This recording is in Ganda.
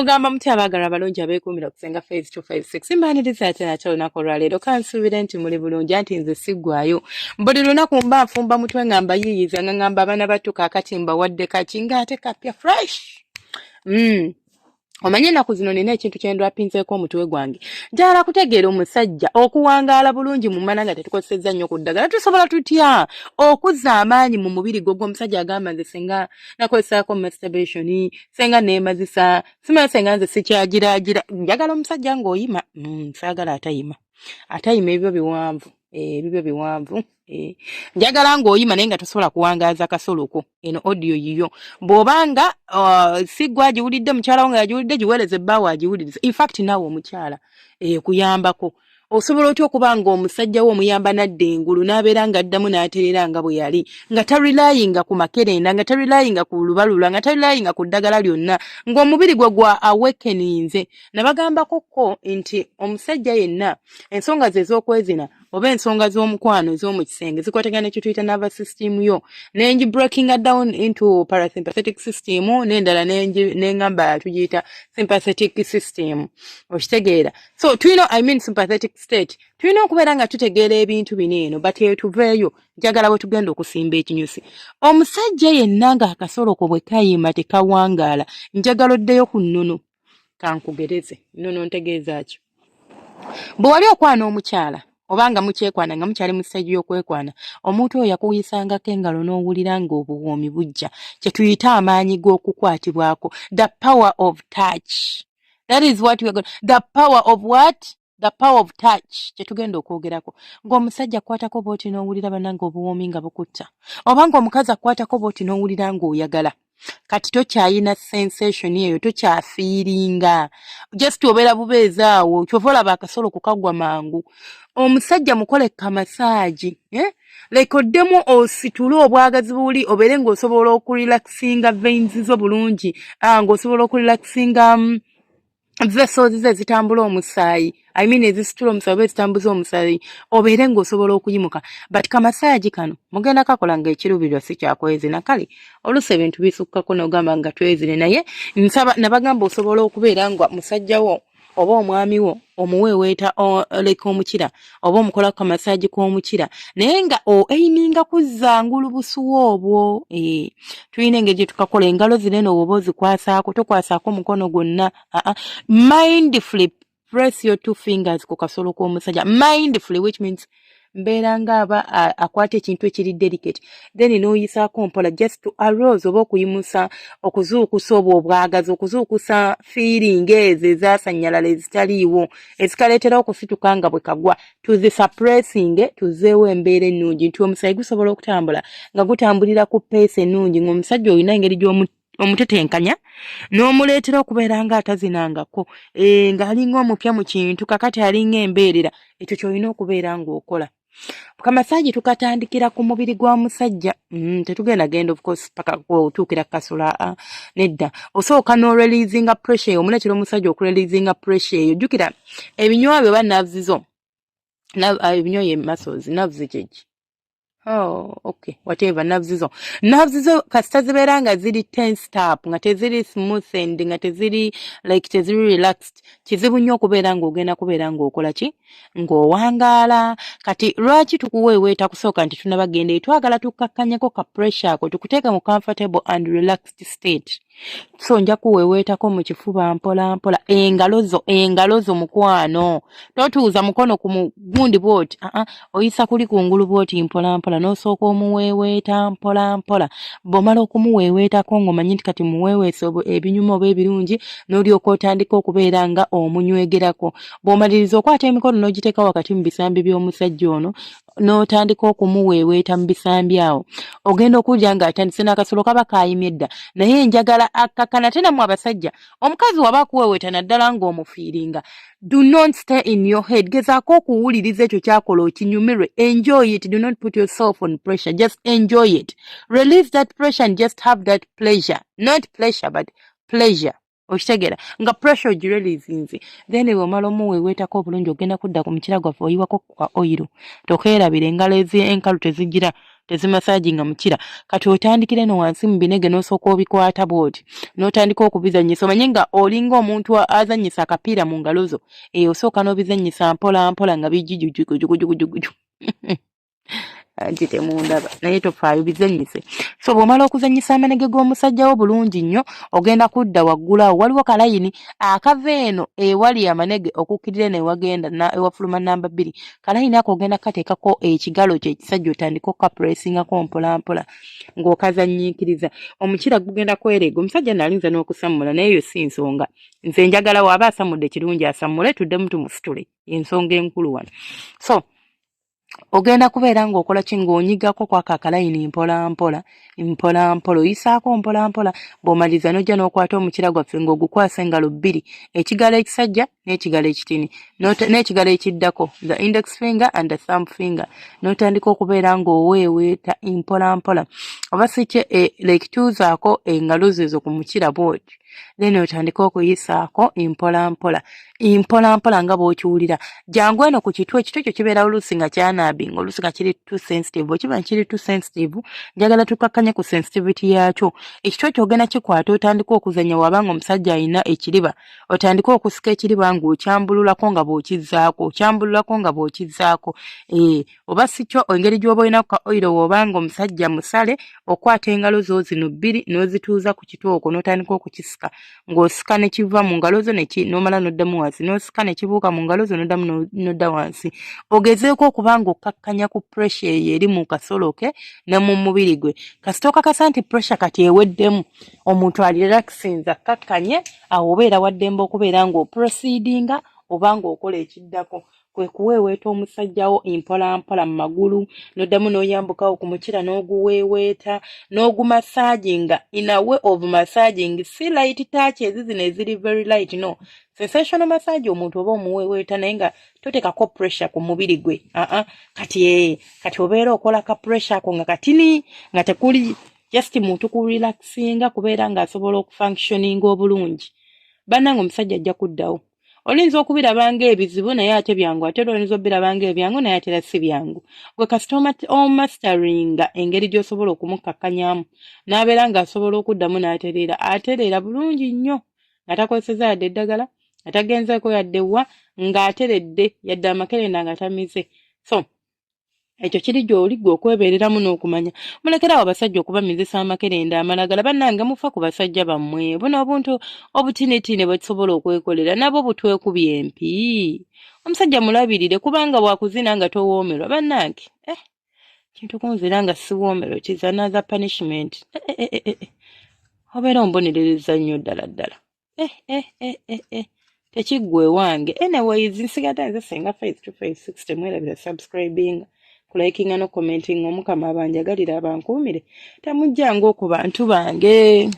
mugamba muti abaagala abalungi abeekuumira okusenga phase 256 mbaaniriza ate nate olunaku olwaleero kansuubire nti muli bulungi anti nze siggwayo buli lunaku mba nfumba mutwe ngamba yiiyiza nga ngamba abaana battuka akatimba wadde kaki ng'ate kapya fresh omanye ennaku zino nina ekintu kye ndwapinzeeko omutwe gwange njagala kutegeera omusajja okuwangaala bulungi mu mana nga tetukozesezza nnyo ku ddagala tusobola tutya okuzza amaanyi mu mubiri gwo omusajja agamba nze senga nakozesaako masturbation senga neemazisa simanyi senga nze sikyagiraagira njagala omusajja ng'oyima saagala atayima ebibyo biwanvu ebibyo biwanvu njagala ng'oyima naye nga tosobola kuwangaaza kasoloko eno audio yiyo bw'obanga siggwa agiwulidde mukyala wo nga yagiwulidde giweereze ebbaawo agiwuliriza in fact naawe omukyala kuyambako osobola otya okuba nga omusajja wo omuyamba nadda engulu n'abeera ng'addamu n'aterera nga bwe yali nga tarilayinga ku makerenda nga tarilayinga ku lubalula nga tarilayinga ku ddagala lyonna ng'omubiri gwe gwa awakeninze nabagambakokko nti omusajja yenna ensonga ze ez'okwezina oba ensonga z'omukwano ez'omu kisenge zikwatagana ekyo tuyita nervous system yo nengi breaking down into parasympathetic system n'endala n'engamba tugiyita sympathetic system okitegeera so sympathetic state tulina okubeera nga tutegeera ebintu bino eno bati tuveeyo njagala bwe tugenda okusimba ekinyusi omusajja yenna nga akasoloko bwe kayima tekawangaala njagala oddeyo ku nnono kankugereze nnono ntegeeza ki bwe wali okwana omukyala obanga mukyekwana nga mukyali mu stage y'okwekwana omuntu oyo yakuyisangako engalo n'owulira ng'obuwoomi bujja kye tuyita amaanyi g'okukwatibwako the power of touch that is what we are going the power of what the power of touch kye tugenda okwogerako ng'omusajja akwatako bw'oti n'owulira bannange obuwoomi nga bukutta obanga omukazi akwatako bw'oti n'owulira ng'oyagala kati tokyayina sensation eyo tokyafiiringa just obeera bubeezaawo kyova olaba akasolo kukagwa mangu omusajja mukoleka masaaji like oddemu ositule obwagazi buli obeere ng'osobola okurelaxinga veins zo bulungi ng'osobola okurelaxinga vessels ze zitambula omusaayi ezisitula omusaayi oba ezitambuza omusaayi obeere ng'osobola okuyimuka but kamasaaji kano mugenda kakola ng'ekirubirwa si kyakwezina kale oluusi ebintu bisukkako n'ogamba nga twezine naye nsaba nabagamba osobola okubeera nga musajja wo oba omwami wo omuweeweeta leka omukira oba omukola ku kamasaaji k'omukira naye nga aiminga kuzzangulu busuwa obwo tulina engeri gye tukakola engalo zinene oba ozikwasaako tokwasaako mukono gwonna mindfully press your two fingers ku kasolo k'omusajja mindfully which means mbeera ng'aba akwata ekintu ekiri delicate then n'oyisaako mpola just to arouse oba okuyimusa okuzuukusa obwo obwagazi okuzuukusa feeling ezo ezasanyalala ezitaliiwo ezikaleetera okusituka nga bwe kagwa tuzisuppressing tuzeewo embeera ennungi nti omusaayi gusobola okutambula nga gutambulira ku peesi ennungi ng'omusajja olina engeri omutetenkanya n'omuleetera okubeera nga atazinangako ng'alinga omupya mu kintu kakati alinga embeerera ekyo kyolina okubeera ng'okola kamasaaji tukatandikira ku mubiri gwa musajja tetugenda genda of course paka kutuukira kasula nedda osooka n'oreleasinga pressure eyo omuleetera omusajja okureleasinga pressure eyo jjukira ebinywa byo ba nerves zo ebinywa ye muscles nerves kyeki okay whatever nerves zo kasita zibeera nga ziri tensed up nga teziri smoothened nga teziri like teziri relaxed kizibu nnyo okubeera ng'ogenda kubeera ng'okola ki ng'owangaala kati lwaki tukuweeweeta kusooka nti tunabagenda twagala tukakkanyako ka pressure ako tukuteeka mu comfortable and relaxed state so nja kuweeweetako mu kifuba mpola mpola engalo zo mukwano totuuza mukono ku mugundi bwoti oyisa kuli kungulu bwoti mpola mpola n'osooka omuweeweeta mpola mpola bw'omala okumuweeweetako ng'omanyi nti kati muweeweese ebinyuma oba ebirungi n'olyoka otandika okubeera nga omunywegerako bw'omaliriza okwata emikono n'ogiteeka wakati mu bisambi by'omusajja ono n'otandika okumuweeweeta mu bisambi awo ogenda okuwulira ng'atandise n'akasolo kaba kaayimye edda naye njagala akakana tena mu abasajja omukazi waba akuweeweeta naddala ng'omufiiringa do not stay in your head gezaako okuwuliriza ekyo kyakola okinyumirwe enjoy it do not put yourself on pressure just enjoy it release that pressure and just have that pleasure not pleasure but pleasure okitegeera nga pressure ogireleasinze then bw'omala omuweeweetako obulungi ogenda kudda ku mukira gwaffe oyiwako kwa oiro tokeerabira engalo enkalu tezigira tezimasaginga mukira kati otandikire no wansi mu binege n'osooka obikwata bwoti n'otandika okubizannyisa omanye nga olinga omuntu azannyisa akapiira mu ngalo zo osooka n'obizannyisa mpola mpola nga bijujujujujujujujuju anti temundaba naye tofaayo bizannyise so bw'omala okuzannyisa amanege g'omusajja wo bulungi nnyo ogenda kudda waggulu awo waliwo kalayini akava eno ewali amanege okukkirira newagenda ewafuluma namba 2 kalayini ako ogenda kateekako ekigalo kyo ekisajja otandika okukapuresingako mpolampola ng'okazanyiikiriza omukira gugenda kwereega omusajja nalinza n'okusammula naye yo si nsonga nze njagala waaba asamudde kirungi asammule tuddemu tumusitule ensonga enkulu wano so ogenda kubeera ng'okola ki ng'onyigako kwako akalayini mpolampola oyisaako mpolampola bw'omaliza n'ojja n'okwata omukira gwaffe ng'ogukwasa engalo 2 ekigalo ekisajja n'ekigalo ekitini n'ekigalo ekiddako the index finger and the thumb finger n'otandika okubeera ng'oweeweeta mpolampola oba sikye lekituuzaako engalo zezo ku mukira bwoti then otandika okuyisaako mpolampola nga bw'okiwulira jangu eno ku kitwe ekyo kibeera oluusi nga kyanaabinga oluusi nga kiri too sensitive okiba kiri too sensitive njagala tukakkanye ku sensitivity yaakyo ekitwe ekyo ogenda kikwata otandika okuzannya wabanga omusajja alina ekiriba otandika okusika ekiriba ng'okyambululako nga bw'okizzaako oba sikyo engeri gy'oba olina ku oiro wobanga omusajja musale okwata engalo zo zino 2 n'ozituuza ku kitwe okwo n'otandika okukisika ng'osika ne kiva mu ngalo zo n'omala n'oddamu wansi n'osika ne kibuuka mu ngalo zo n'oddamu n'odda wansi ogezeeko okuba ng'okkakkanya ku pressure eyo eri mu kasolo ke ne mu mubiri gwe kasita okakasa nti pressure kati eweddemu omuntu alirelaxinza kkakkanye awo obeera waddembe okubeera ng'oproceedinga oba ng'okola ekiddako kwe kuweeweeta omusajjawo mpolampola mu magulu n'oddamu n'oyambukawo ku mukira n'oguweeweeta n'ogumasaaginga in a way of massaging si light touch zino eziri very light no sensational massage omuntu oba omuweeweeta naye nga toteekako pressure ku mubiri gwe kati obeera okola ka pressure ako nga katini nga tekuli just muntu ku relaxinga kubeera ng'asobola okufunctioninga obulungi bannange omusajja ajja kuddawo olinza okubirabanga ebizibu naye ate byangu ate olinza obirabanga ebyangu naye ate si byangu gwe kasita omastaringa engeri gy'osobola okumukkakkanyaamu n'abeera ng'asobola okuddamu n'atereera bulungi nnyo nga takozeseza yadde eddagala nga tagenzeeko yadde wa ng'ateredde yadde amakerenda nga tamize so ekyo kiri gy'oli gwe okwebeereramu n'okumanya mulekerawo abasajja okubamizisa amakerenda amalagala bannange mufa ku basajja bammwe buno obuntu obutinitini bwe tusobola okwekolera nabo butwekubye empi omusajja mulabirire kubanga bwakuzina nga towoomerwa bannange kintu kunzira nga siwoomerwa kiza naza punishment obeera ombonerereza nnyo ddala ddala tekiggwe wange anyways nsigadde nze Senga Face to Face 60 mwerabira subscribing likinga no commenting omukama abanjagalira abankuumire temujjanga oku bantu bange